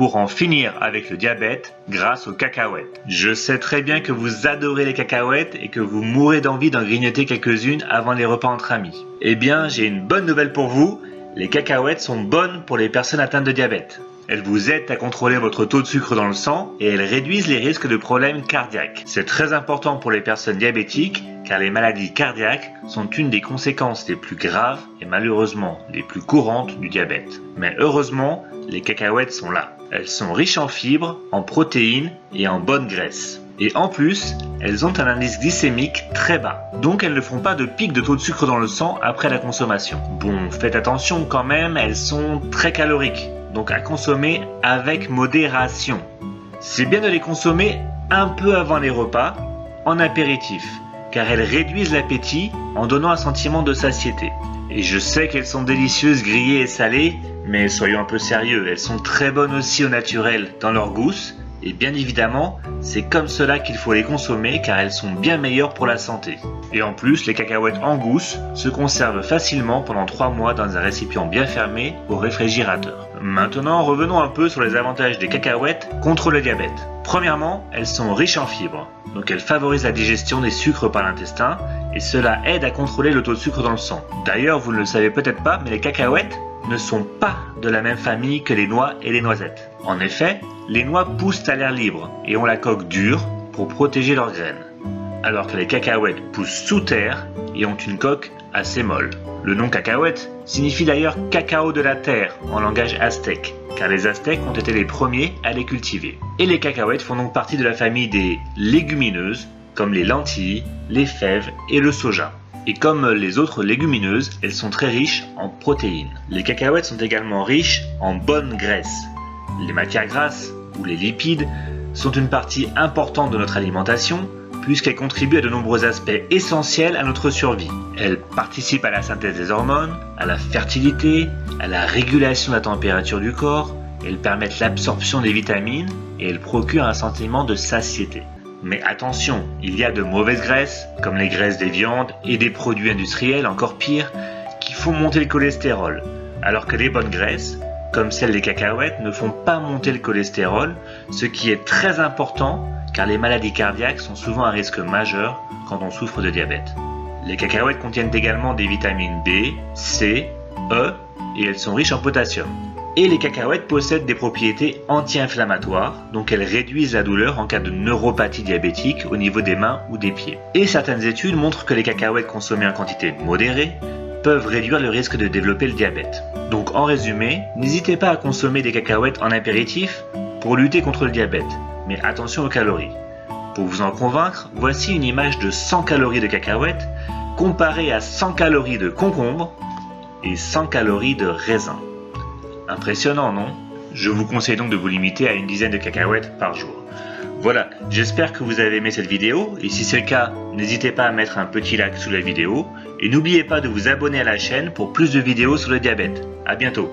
pour en finir avec le diabète grâce aux cacahuètes. Je sais très bien que vous adorez les cacahuètes et que vous mourrez d'envie d'en grignoter quelques-unes avant les repas entre amis. Eh bien, j'ai une bonne nouvelle pour vous, les cacahuètes sont bonnes pour les personnes atteintes de diabète. Elles vous aident à contrôler votre taux de sucre dans le sang et elles réduisent les risques de problèmes cardiaques. C'est très important pour les personnes diabétiques car les maladies cardiaques sont une des conséquences les plus graves et malheureusement les plus courantes du diabète. Mais heureusement, les cacahuètes sont là. Elles sont riches en fibres, en protéines et en bonne graisse. Et en plus, elles ont un indice glycémique très bas. Donc elles ne font pas de pic de taux de sucre dans le sang après la consommation. Bon, faites attention quand même, elles sont très caloriques. Donc à consommer avec modération. C'est bien de les consommer un peu avant les repas, en apéritif, car elles réduisent l'appétit en donnant un sentiment de satiété. Et je sais qu'elles sont délicieuses grillées et salées, mais soyons un peu sérieux, elles sont très bonnes aussi au naturel dans leur gousse, et bien évidemment, c'est comme cela qu'il faut les consommer car elles sont bien meilleures pour la santé. Et en plus, les cacahuètes en gousse se conservent facilement pendant 3 mois dans un récipient bien fermé au réfrigérateur. Maintenant, revenons un peu sur les avantages des cacahuètes contre le diabète. Premièrement, elles sont riches en fibres, donc elles favorisent la digestion des sucres par l'intestin et cela aide à contrôler le taux de sucre dans le sang. D'ailleurs, vous ne le savez peut-être pas, mais les cacahuètes ne sont pas de la même famille que les noix et les noisettes. En effet, les noix poussent à l'air libre et ont la coque dure pour protéger leurs graines, alors que les cacahuètes poussent sous terre et ont une coque assez molle. Le nom cacahuète signifie d'ailleurs cacao de la terre en langage aztèque, car les Aztèques ont été les premiers à les cultiver. Et les cacahuètes font donc partie de la famille des légumineuses, comme les lentilles, les fèves et le soja. Et comme les autres légumineuses, elles sont très riches en protéines. Les cacahuètes sont également riches en bonne graisse. Les matières grasses, ou les lipides, sont une partie importante de notre alimentation, puisqu'elles contribuent à de nombreux aspects essentiels à notre survie. Elles participent à la synthèse des hormones, à la fertilité, à la régulation de la température du corps, elles permettent l'absorption des vitamines et elles procurent un sentiment de satiété. Mais attention, il y a de mauvaises graisses, comme les graisses des viandes et des produits industriels, encore pire, qui font monter le cholestérol, alors que les bonnes graisses, comme celles des cacahuètes, ne font pas monter le cholestérol, ce qui est très important car les maladies cardiaques sont souvent un risque majeur quand on souffre de diabète. Les cacahuètes contiennent également des vitamines B, C, E et elles sont riches en potassium. Et les cacahuètes possèdent des propriétés anti-inflammatoires, donc elles réduisent la douleur en cas de neuropathie diabétique au niveau des mains ou des pieds. Et certaines études montrent que les cacahuètes consommées en quantité modérée peuvent réduire le risque de développer le diabète. Donc en résumé, n'hésitez pas à consommer des cacahuètes en apéritif pour lutter contre le diabète, mais attention aux calories. Pour vous en convaincre, voici une image de 100 calories de cacahuètes comparée à 100 calories de concombre et 100 calories de raisin. Impressionnant, non? Je vous conseille donc de vous limiter à une dizaine de cacahuètes par jour. Voilà, j'espère que vous avez aimé cette vidéo et si c'est le cas, n'hésitez pas à mettre un petit like sous la vidéo et n'oubliez pas de vous abonner à la chaîne pour plus de vidéos sur le diabète. À bientôt!